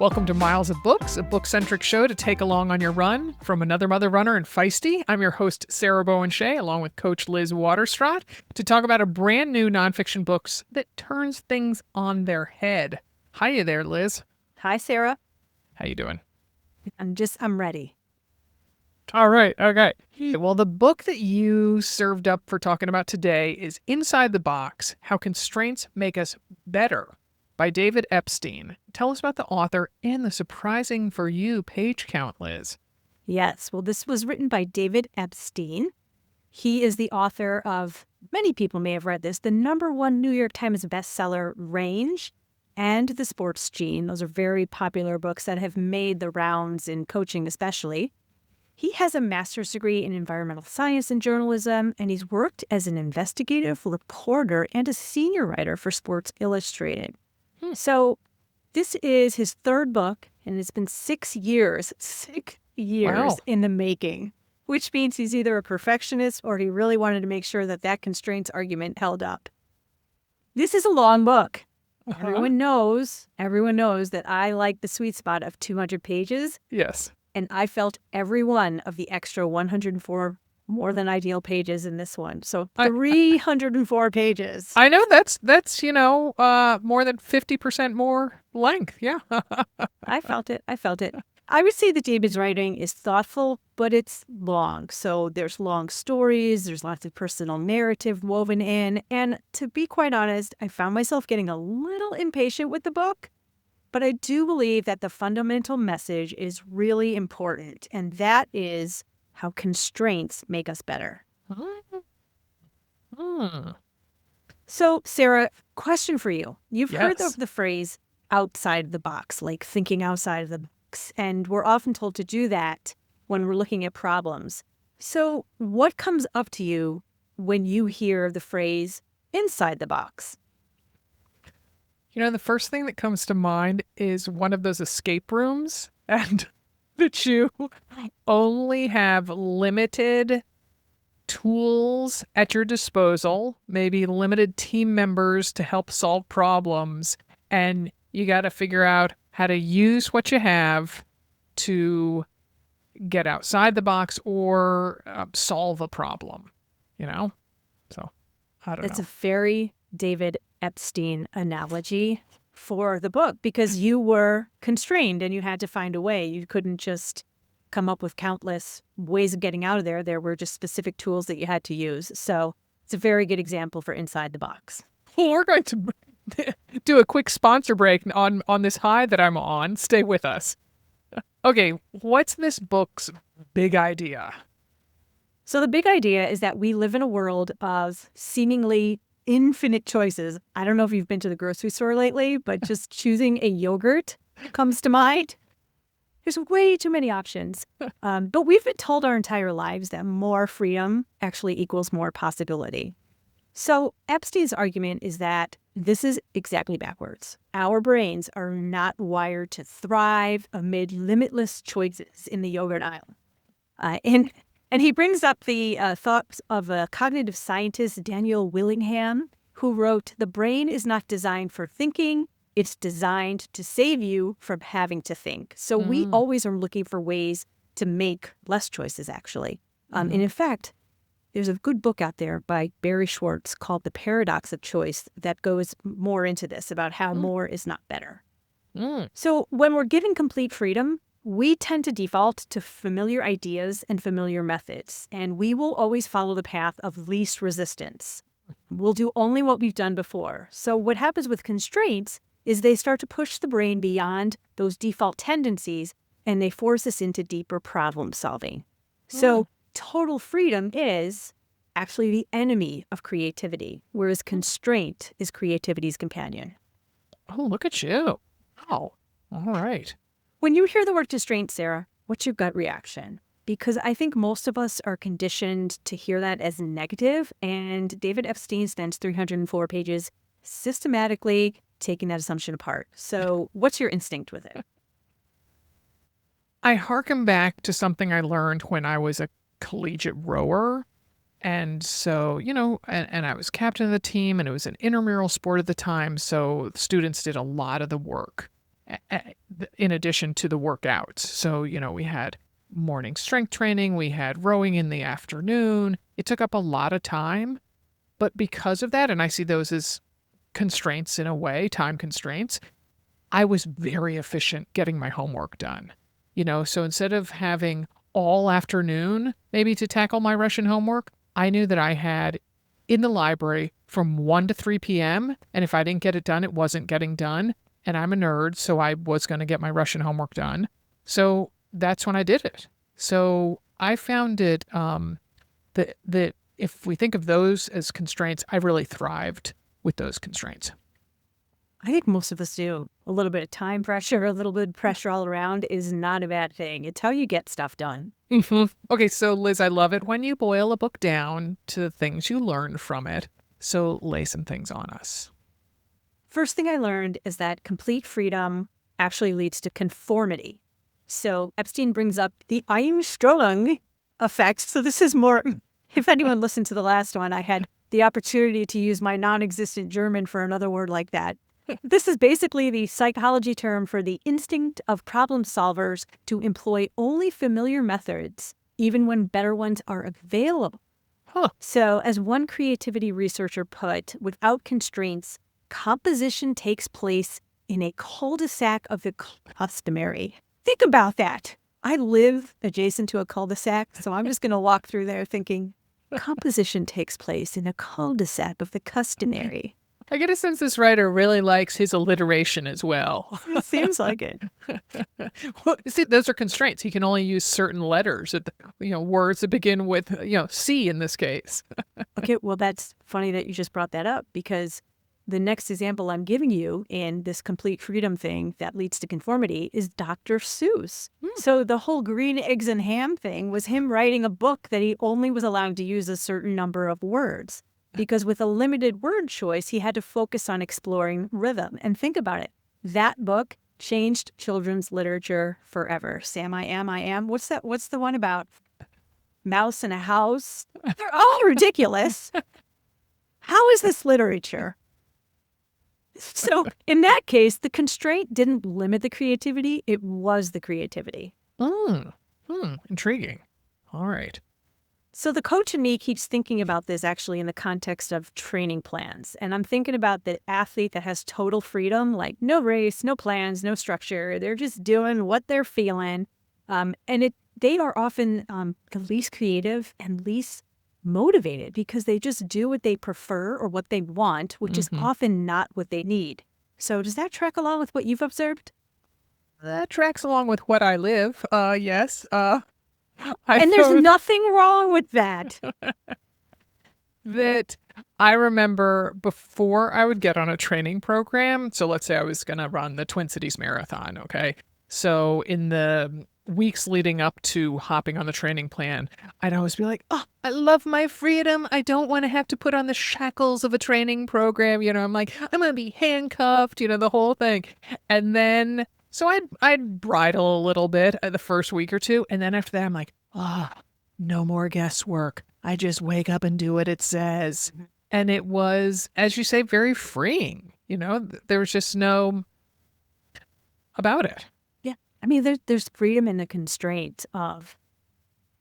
Welcome to Miles of Books, a book-centric show to take along on your run. From Another Mother Runner and Feisty, I'm your host, Sarah Bowen-Shea, along with Coach Liz Waterstraat, to talk about a brand new nonfiction books that turns things on their head. Hiya there, Liz. Hi, Sarah. How you doing? I'm ready. All right, okay. Well, the book that you served up for talking about today is Inside the Box, How Constraints Make Us Better by David Epstein. Tell us about the author and the surprising for you page count, Liz. Yes, well, this was written by David Epstein. He is the author of, many people may have read this, the #1 New York Times bestseller, Range, and The Sports Gene. Those are very popular books that have made the rounds in coaching especially. He has a master's degree in environmental science and journalism, and he's worked as an investigative reporter and a senior writer for Sports Illustrated. So this is his third book, and it's been 6 years, Wow. in the making, which means he's either a perfectionist or he really wanted to make sure that that constraints argument held up. This is a long book. Everyone knows that I like the sweet spot of 200 pages. Yes. And I felt every one of the extra 104 more than ideal pages in this one. So 304 pages. I know that's more than 50% more length. Yeah. I felt it. I would say that David's writing is thoughtful, but it's long. So there's long stories, there's lots of personal narrative woven in. And to be quite honest, I found myself getting a little impatient with the book. But I do believe that the fundamental message is really important, and that is how constraints make us better. So, Sarah, question for you. You've heard of the phrase outside the box, like thinking outside of the box, and we're often told to do that when we're looking at problems. So what comes up to you when you hear the phrase inside the box? The first thing that comes to mind is one of those escape rooms, and that you only have limited tools at your disposal, maybe limited team members to help solve problems, and you got to figure out how to use what you have to get outside the box or solve a problem, So, I don't know. It's a very David Epstein analogy for the book because you were constrained and you had to find a way. You couldn't just come up with countless ways of getting out of there. There were just specific tools that you had to use. So it's a very good example for inside the box. Well, we're going to do a quick sponsor break on this high that I'm on. Stay with us. Okay, what's this book's big idea? So the big idea is that we live in a world of seemingly infinite choices. I don't know if you've been to the grocery store lately, but just choosing a yogurt comes to mind. There's way too many options. But we've been told our entire lives that more freedom actually equals more possibility. So Epstein's argument is that this is exactly backwards. Our brains are not wired to thrive amid limitless choices in the yogurt aisle. And he brings up the thoughts of a cognitive scientist, Daniel Willingham, who wrote, "The brain is not designed for thinking. It's designed to save you from having to think." So we always are looking for ways to make less choices, actually. And in fact, there's a good book out there by Barry Schwartz called The Paradox of Choice that goes more into this, about how more is not better. So when we're given complete freedom, we tend to default to familiar ideas and familiar methods, and we will always follow the path of least resistance. We'll do only what we've done before. So what happens with constraints is they start to push the brain beyond those default tendencies, and they force us into deeper problem solving. So total freedom is actually the enemy of creativity, whereas constraint is creativity's companion. Oh, look at you. Wow. All right. When you hear the word constraint, Sarah, what's your gut reaction? Because I think most of us are conditioned to hear that as negative, and David Epstein spends 304 pages systematically taking that assumption apart. So what's your instinct with it? I harken back to something I learned when I was a collegiate rower. And so, and I was captain of the team, and it was an intramural sport at the time, so students did a lot of the work. in addition to the workouts. So, we had morning strength training, we had rowing in the afternoon. It took up a lot of time. But because of that, and I see those as constraints in a way, time constraints, I was very efficient getting my homework done. So instead of having all afternoon maybe to tackle my Russian homework, I knew that I had in the library from 1 to 3 p.m. And if I didn't get it done, it wasn't getting done. And I'm a nerd, so I was going to get my Russian homework done. So that's when I did it. So I found it that if we think of those as constraints, I really thrived with those constraints. I think most of us do. A little bit of time pressure, a little bit of pressure all around is not a bad thing. It's how you get stuff done. Okay, so Liz, I love it when you boil a book down to the things you learned from it. So lay some things on us. First thing I learned is that complete freedom actually leads to conformity. So Epstein brings up the Einstellung effect. So this is more, if anyone listened to the last one, I had the opportunity to use my non-existent German for another word like that. This is basically the psychology term for the instinct of problem solvers to employ only familiar methods, even when better ones are available. So as one creativity researcher put, without constraints, composition takes place in a cul-de-sac of the customary. Think about that. I live adjacent to a cul-de-sac, so I'm just going to walk through there thinking, composition takes place in a cul-de-sac of the customary. I get a sense this writer really likes his alliteration as well. It seems like it. Well, see, those are constraints. He can only use certain letters, words that begin with, C in this case. Okay, well, that's funny that you just brought that up, because the next example I'm giving you in this complete freedom thing that leads to conformity is Dr. Seuss. So the whole green eggs and ham thing was him writing a book that he only was allowed to use a certain number of words. Because with a limited word choice, he had to focus on exploring rhythm. And think about it. That book changed children's literature forever. Sam, I am. What's that? What's the one about mouse in a house? They're all ridiculous. How is this literature? So in that case, the constraint didn't limit the creativity. It was the creativity. Intriguing. All right. So the coach in me keeps thinking about this actually in the context of training plans. And I'm thinking about the athlete that has total freedom, like no race, no plans, no structure. They're just doing what they're feeling. They are often the least creative and least motivated because they just do what they prefer or what they want, which is often not what they need. So does that track along with what you've observed? That tracks along with what I live. Yes. And there's nothing wrong with that. That I remember before I would get on a training program. So let's say I was going to run the Twin Cities Marathon. Okay. So in the weeks leading up to hopping on the training plan, I'd always be like, oh, I love my freedom. I don't want to have to put on the shackles of a training program. I'm like, I'm going to be handcuffed, the whole thing. And then, so I'd bridle a little bit the first week or two. And then after that, I'm like, no more guesswork. I just wake up and do what it says. And it was, as you say, very freeing. There was just no about it. Yeah. I mean, there's freedom in the constraint of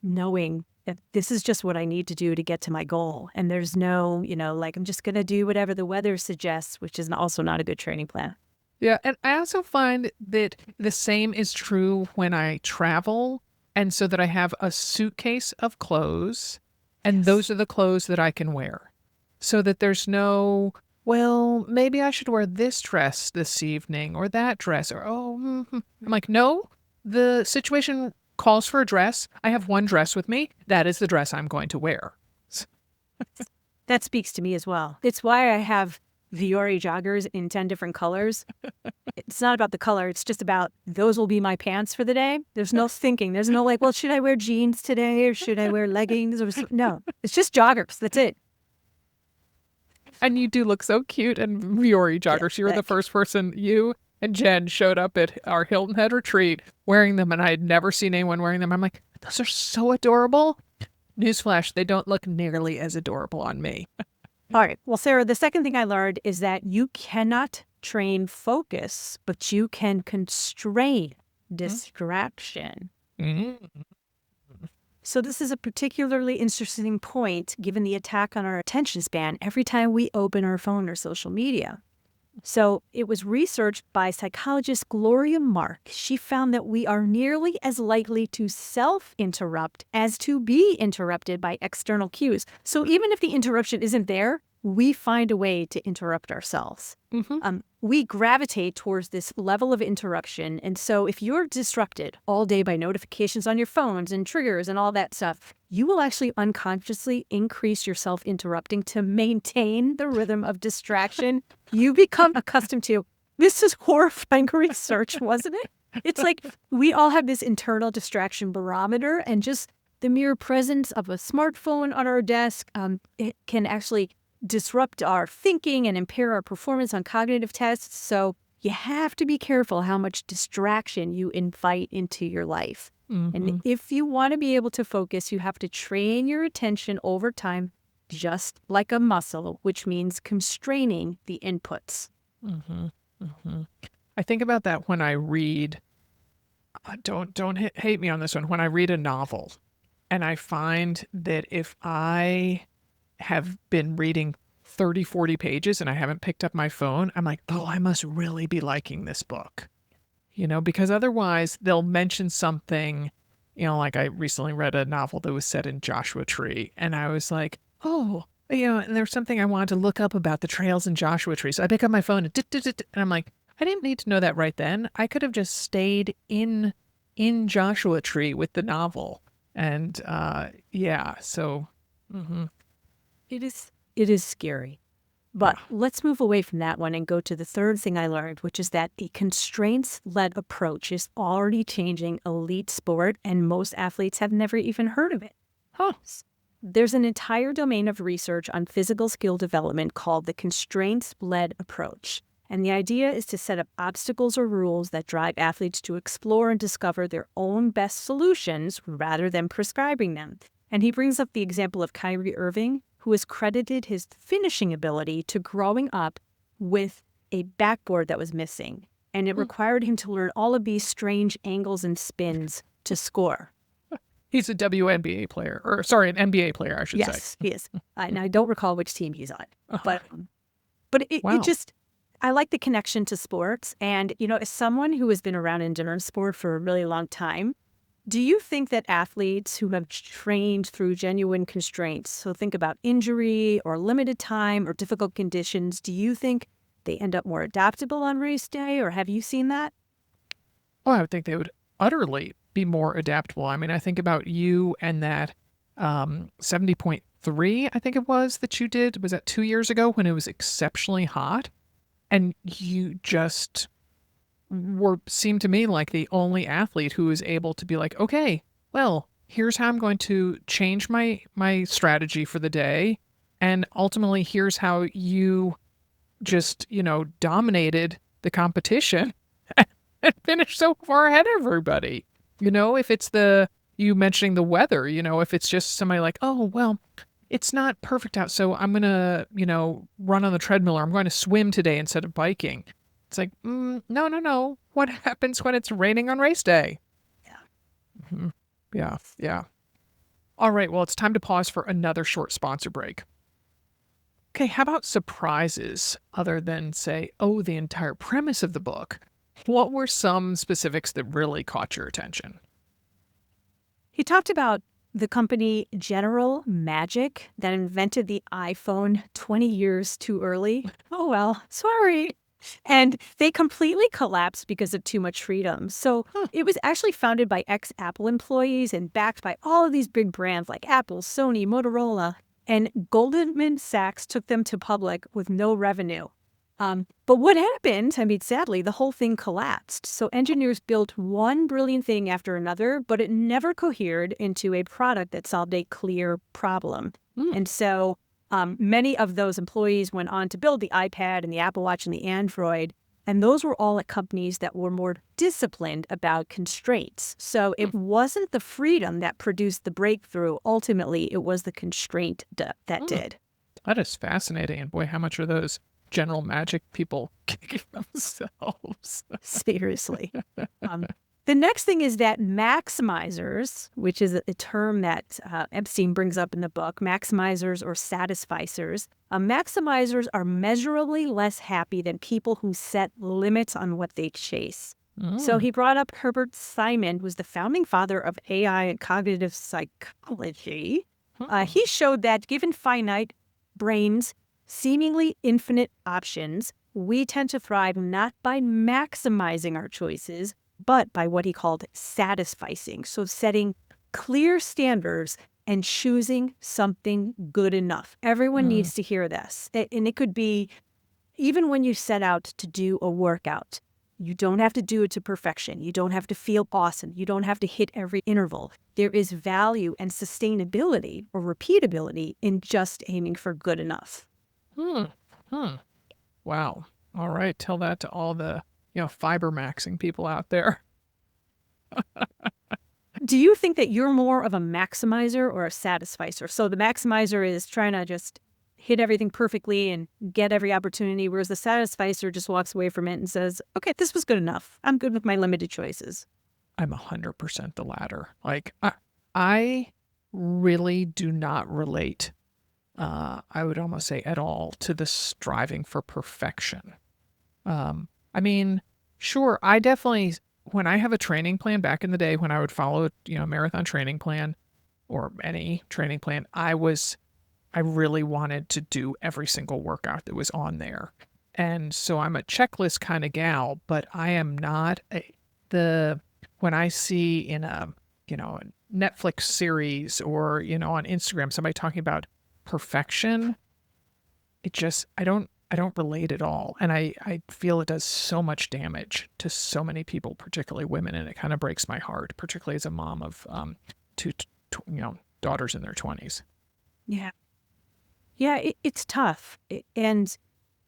knowing that this is just what I need to do to get to my goal. And there's no, like, I'm just going to do whatever the weather suggests, which is also not a good training plan. Yeah. And I also find that the same is true when I travel. And so that I have a suitcase of clothes, and those are the clothes that I can wear. So that there's no, well, maybe I should wear this dress this evening or that dress. Or, I'm like, no, the situation calls for a dress. I have one dress with me. That is the dress I'm going to wear. That speaks to me as well. It's why I have Viore joggers in 10 different colors. It's not about the color. It's just about those will be my pants for the day. There's no thinking. There's no like, well, should I wear jeans today or should I wear leggings? No, it's just joggers. That's it. And you do look so cute in Viore joggers. You were the first person, you and Jen showed up at our Hilton Head retreat wearing them, and I had never seen anyone wearing them. I'm like, those are so adorable. Newsflash, they don't look nearly as adorable on me. All right. Well, Sarah, the second thing I learned is that you cannot train focus, but you can constrain distraction. Mm-hmm. So this is a particularly interesting point given the attack on our attention span every time we open our phone or social media. So it was researched by psychologist Gloria Mark. She found that we are nearly as likely to self-interrupt as to be interrupted by external cues. So even if the interruption isn't there, we find a way to interrupt ourselves. We gravitate towards this level of interruption. And so if you're disrupted all day by notifications on your phones and triggers and all that stuff, you will actually unconsciously increase your self-interrupting to maintain the rhythm of distraction you become accustomed to. This is horrifying research, wasn't it? It's like we all have this internal distraction barometer, and just the mere presence of a smartphone on our desk, it can actually disrupt our thinking and impair our performance on cognitive tests. So you have to be careful how much distraction you invite into your life. And if you want to be able to focus, you have to train your attention over time, just like a muscle, which means constraining the inputs. I think about that when I read, don't hate me on this one, when I read a novel, and I find that if I have been reading 30, 40 pages and I haven't picked up my phone, I'm like, oh, I must really be liking this book. Because otherwise they'll mention something, like I recently read a novel that was set in Joshua Tree, and I was like, oh, and there's something I wanted to look up about the trails in Joshua Tree. So I pick up my phone and I'm like, I didn't need to know that right then. I could have just stayed in Joshua Tree with the novel. And so It is scary. But let's move away from that one and go to the third thing I learned, which is that a constraints-led approach is already changing elite sport, and most athletes have never even heard of it. There's an entire domain of research on physical skill development called the constraints-led approach. And the idea is to set up obstacles or rules that drive athletes to explore and discover their own best solutions rather than prescribing them. And he brings up the example of Kyrie Irving, who has credited his finishing ability to growing up with a backboard that was missing. And it required him to learn all of these strange angles and spins to score. He's a WNBA player, an NBA player, I should say. Yes, he is. And I don't recall which team he's on. But it just, I like the connection to sports. And, as someone who has been around endurance sport for a really long time, do you think that athletes who have trained through genuine constraints, so think about injury or limited time or difficult conditions, do you think they end up more adaptable on race day, or have you seen that? Oh, I would think they would utterly be more adaptable. I mean, I think about you and that 70.3, I think it was, that you did. Was that 2 years ago when it was exceptionally hot? And you just seemed to me like the only athlete who was able to be like, okay, well, here's how I'm going to change my strategy for the day. And ultimately, here's how you just, dominated the competition and finished so far ahead of everybody. If it's you mentioning the weather, if it's just somebody like, oh, well, it's not perfect out, so I'm going to, run on the treadmill, or I'm going to swim today instead of biking. It's like, no. What happens when it's raining on race day? Yeah. All right, well, it's time to pause for another short sponsor break. Okay, how about surprises other than, say, the entire premise of the book? What were some specifics that really caught your attention? He talked about the company General Magic that invented the iPhone 20 years too early. Oh, well, sorry. And they completely collapsed because of too much freedom. So it was actually founded by ex-Apple employees and backed by all of these big brands like Apple, Sony, Motorola. And Goldman Sachs took them to public with no revenue. But what happened? I mean, sadly, the whole thing collapsed. So engineers built one brilliant thing after another, but it never cohered into a product that solved a clear problem. And so many of those employees went on to build the iPad and the Apple Watch and the Android. And those were all at companies that were more disciplined about constraints. So it wasn't the freedom that produced the breakthrough. Ultimately, it was the constraint that did. That is fascinating. And boy, how much are those general magic people kicking themselves. Seriously. The next thing is that maximizers, which is a term that Epstein brings up in the book, maximizers or satisficers. Maximizers are measurably less happy than people who set limits on what they chase. So he brought up Herbert Simon, who was the founding father of AI and cognitive psychology. He showed that given finite brains, seemingly infinite options, we tend to thrive not by maximizing our choices, but by what he called satisficing. So setting clear standards and choosing something good enough. Everyone needs to hear this. And it could be even when you set out to do a workout, you don't have to do it to perfection. You don't have to feel awesome. You don't have to hit every interval. There is value and sustainability or repeatability in just aiming for good enough. Wow. All right. Tell that to all the, fiber maxing people out there. Do you think that you're more of a maximizer or a satisficer? So the maximizer is trying to just hit everything perfectly and get every opportunity, whereas the satisficer just walks away from it and says, okay, this was good enough. I'm good with my limited choices. I'm 100% the latter. Like, I really do not relate, I would almost say at all, to the striving for perfection. I mean, sure, I definitely, when I have a training plan back in the day, when I would follow, a marathon training plan or any training plan, I really wanted to do every single workout that was on there. And so I'm a checklist kind of gal, but I am not when I see in a Netflix series or, on Instagram, somebody talking about perfection, I don't relate at all. And I feel it does so much damage to so many people, particularly women. And it kind of breaks my heart, particularly as a mom of two daughters in their 20s. Yeah. Yeah, it's tough. And,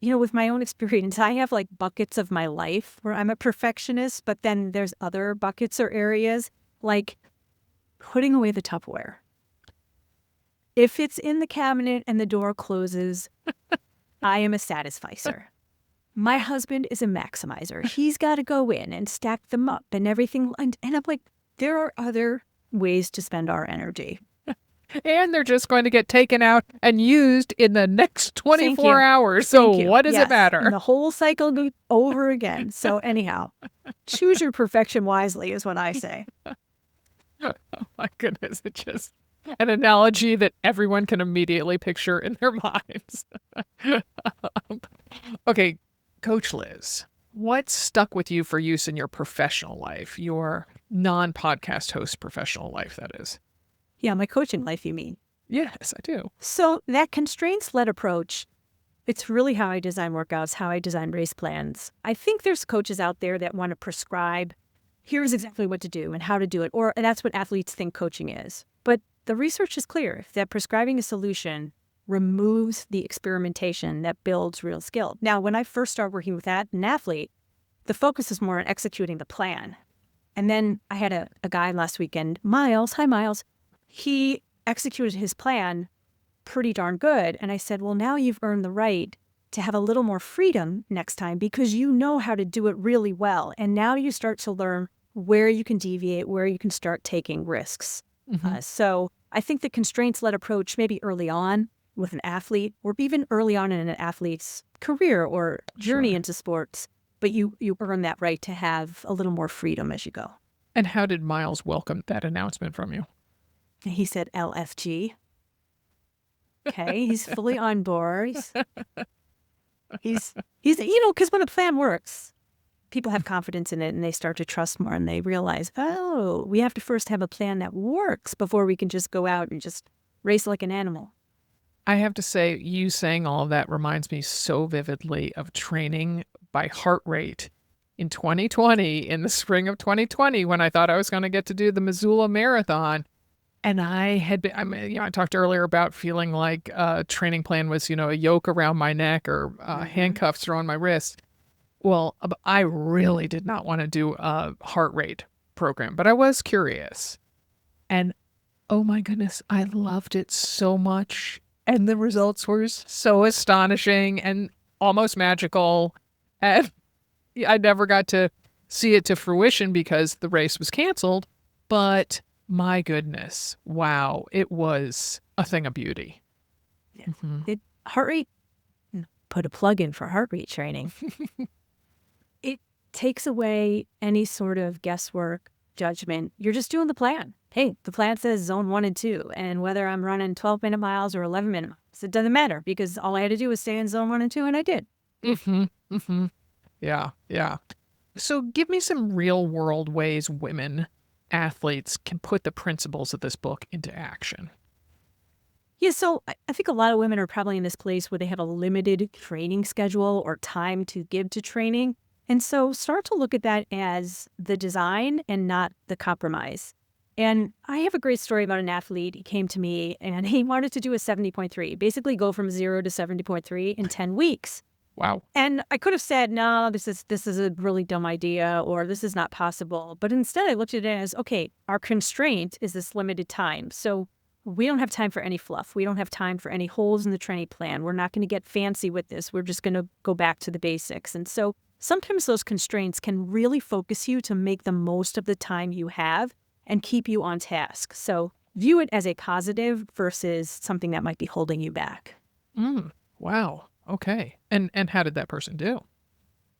with my own experience, I have like buckets of my life where I'm a perfectionist, but then there's other buckets or areas like putting away the Tupperware. If it's in the cabinet and the door closes, I am a satisficer. My husband is a maximizer. He's got to go in and stack them up and everything. And I'm like, there are other ways to spend our energy. And they're just going to get taken out and used in the next 24 hours. So what does it matter? And the whole cycle goes over again. So anyhow, choose your perfection wisely is what I say. Oh my goodness. It's just an analogy that everyone can immediately picture in their minds. Okay, Coach Liz, what stuck with you for use in your professional life, your non-podcast host professional life, that is? Yeah, my coaching life, you mean? Yes, I do. So that constraints-led approach, it's really how I design workouts, how I design race plans. I think there's coaches out there that want to prescribe, here's exactly what to do and how to do it, and that's what athletes think coaching is. But the research is clear that prescribing a solution removes the experimentation that builds real skill. Now, when I first started working with an athlete, the focus is more on executing the plan. And then I had a guy last weekend, Miles, hi Miles, he executed his plan pretty darn good. And I said, well, now you've earned the right to have a little more freedom next time because you know how to do it really well. And now you start to learn where you can deviate, where you can start taking risks. So I think the constraints-led approach, maybe early on with an athlete or even early on in an athlete's career or journey into sports, but you earn that right to have a little more freedom as you go. And how did Miles welcome that announcement from you? He said LFG. Okay, he's fully on board. He's because when a plan works, people have confidence in it and they start to trust more and they realize, oh, we have to first have a plan that works before we can just go out and just race like an animal. I have to say, you saying all of that reminds me so vividly of training by heart rate in 2020, in the spring of 2020, when I thought I was going to get to do the Missoula Marathon. And I had been, I talked earlier about feeling like a training plan was, a yoke around my neck or handcuffs around my wrist. Well, I really did not want to do a heart rate program, but I was curious. And oh my goodness, I loved it so much. And the results were so astonishing. And almost magical. And I never got to see it to fruition because the race was canceled. But my goodness, wow, it was a thing of beauty. Yeah. Heart rate, put a plug in for heart rate training. It takes away any sort of guesswork, judgment. You're just doing the plan. Hey, the plan says zone 1 and 2. And whether I'm running 12-minute miles or 11-minute miles, it doesn't matter because all I had to do was stay in zone 1 and 2, and I did. Yeah, yeah. So give me some real world ways women athletes can put the principles of this book into action. Yeah, so I think a lot of women are probably in this place where they have a limited training schedule or time to give to training. And so start to look at that as the design and not the compromise. And I have a great story about an athlete. He came to me and he wanted to do a 70.3, basically go from 0 to 70.3 in 10 weeks. Wow. And I could have said, no, this is a really dumb idea, or this is not possible. But instead I looked at it as, okay, our constraint is this limited time. So we don't have time for any fluff. We don't have time for any holes in the training plan. We're not going to get fancy with this. We're just going to go back to the basics. And so sometimes those constraints can really focus you to make the most of the time you have and keep you on task. So view it as a positive versus something that might be holding you back. Wow. Okay. And how did that person do?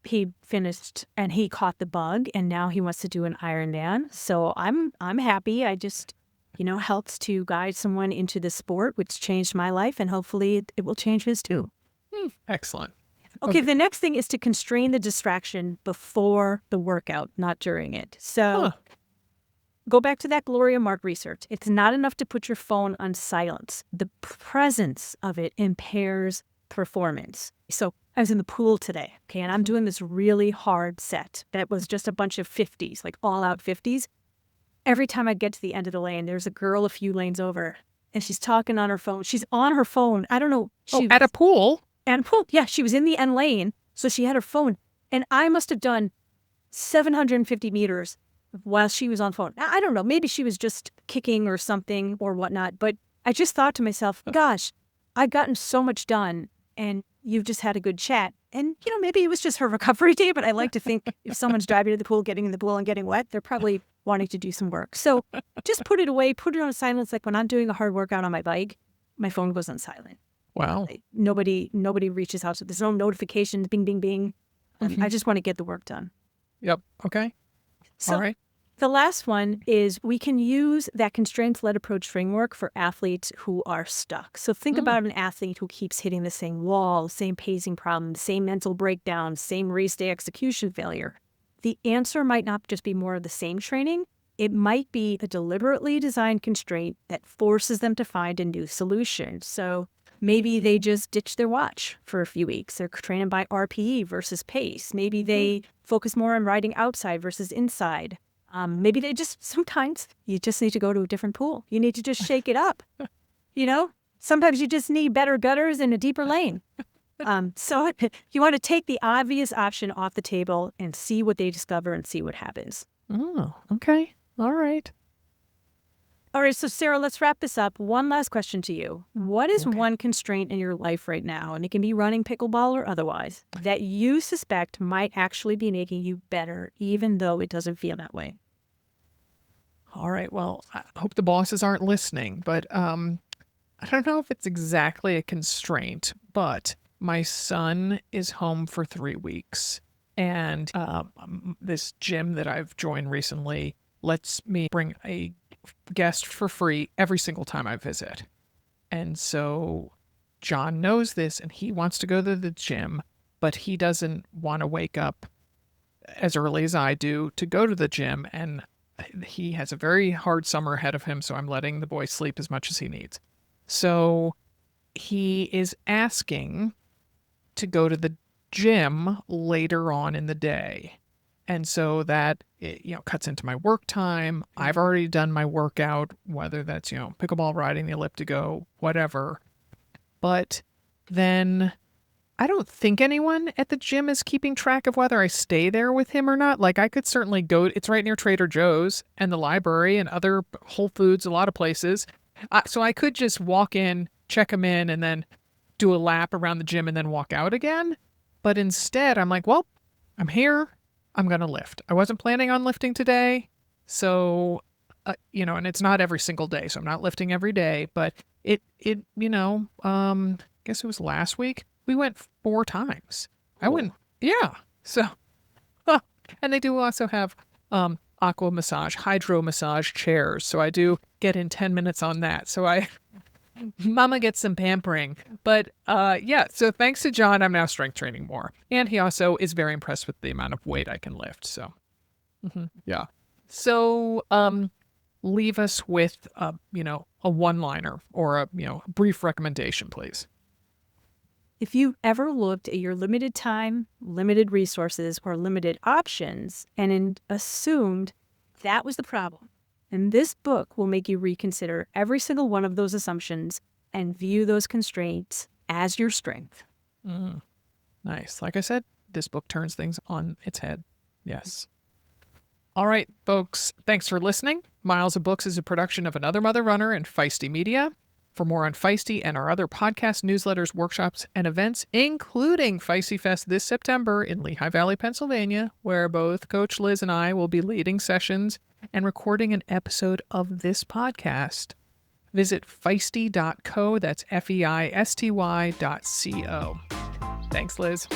He finished and he caught the bug, and now he wants to do an Ironman. So I'm happy. I just helped to guide someone into the sport, which changed my life, and hopefully it will change his too. Excellent. Okay, the next thing is to constrain the distraction before the workout, not during it. So go back to that Gloria Mark research. It's not enough to put your phone on silence. The presence of it impairs performance. So I was in the pool today, okay, and I'm doing this really hard set that was just a bunch of 50s, like all out 50s. Every time I get to the end of the lane, there's a girl a few lanes over, and she's talking on her phone. She's on her phone. I don't know. At a pool? At a pool. Yeah, she was in the end lane, so she had her phone. And I must have done 750 meters while she was on phone. Now, I don't know. Maybe she was just kicking or something or whatnot. But I just thought to myself, gosh, I've gotten so much done, and you've just had a good chat. And, maybe it was just her recovery day, but I like to think if someone's driving to the pool, getting in the pool and getting wet, they're probably wanting to do some work. So just put it away, put it on silence. Like when I'm doing a hard workout on my bike, my phone goes on silent. Wow. Nobody reaches out. So there's no notifications, bing, bing, bing. I just want to get the work done. Yep. Okay. So all right. The last one is we can use that constraints-led approach framework for athletes who are stuck. So think about an athlete who keeps hitting the same wall, same pacing problem, same mental breakdown, same race day execution failure. The answer might not just be more of the same training. It might be a deliberately designed constraint that forces them to find a new solution. So maybe they just ditch their watch for a few weeks. They're training by RPE versus pace. Maybe they focus more on riding outside versus inside. Maybe sometimes you just need to go to a different pool. You need to just shake it up. Sometimes you just need better gutters and a deeper lane. So you want to take the obvious option off the table and see what they discover and see what happens. Oh, okay. All right. All right. So Sarah, let's wrap this up. One last question to you. What is one constraint in your life right now, and it can be running pickleball or otherwise, that you suspect might actually be making you better, even though it doesn't feel that way? All right. Well, I hope the bosses aren't listening, but I don't know if it's exactly a constraint, but my son is home for 3 weeks, and this gym that I've joined recently lets me bring a guest for free every single time I visit. And so John knows this, and he wants to go to the gym, but he doesn't want to wake up as early as I do to go to the gym, and he has a very hard summer ahead of him, so I'm letting the boy sleep as much as he needs. So he is asking to go to the gym later on in the day. And so that, cuts into my work time. I've already done my workout, whether that's, pickleball, riding the elliptigo, whatever. But then I don't think anyone at the gym is keeping track of whether I stay there with him or not. Like I could certainly go, it's right near Trader Joe's and the library and other Whole Foods, a lot of places. So I could just walk in, check him in, and then do a lap around the gym and then walk out again. But instead, I'm like, well, I'm here. I'm going to lift. I wasn't planning on lifting today. So, and it's not every single day. So I'm not lifting every day. But guess it was last week. We went 4 times. I went, yeah. So, and they do also have aqua massage, hydro massage chairs. So I do get in 10 minutes on that. So Mama gets some pampering. But so thanks to John, I'm now strength training more. And he also is very impressed with the amount of weight I can lift. So, yeah. So, leave us with, a one-liner or a brief recommendation, please. If you've ever looked at your limited time, limited resources, or limited options and assumed that was the problem, and this book will make you reconsider every single one of those assumptions and view those constraints as your strength. Nice. Like I said, this book turns things on its head. Yes. All right, folks. Thanks for listening. Miles of Books is a production of Another Mother Runner and Feisty Media. For more on Feisty and our other podcasts, newsletters, workshops, and events, including Feisty Fest this September in Lehigh Valley, Pennsylvania, where both Coach Liz and I will be leading sessions and recording an episode of this podcast, visit feisty.co. That's feisty.co. Thanks, Liz.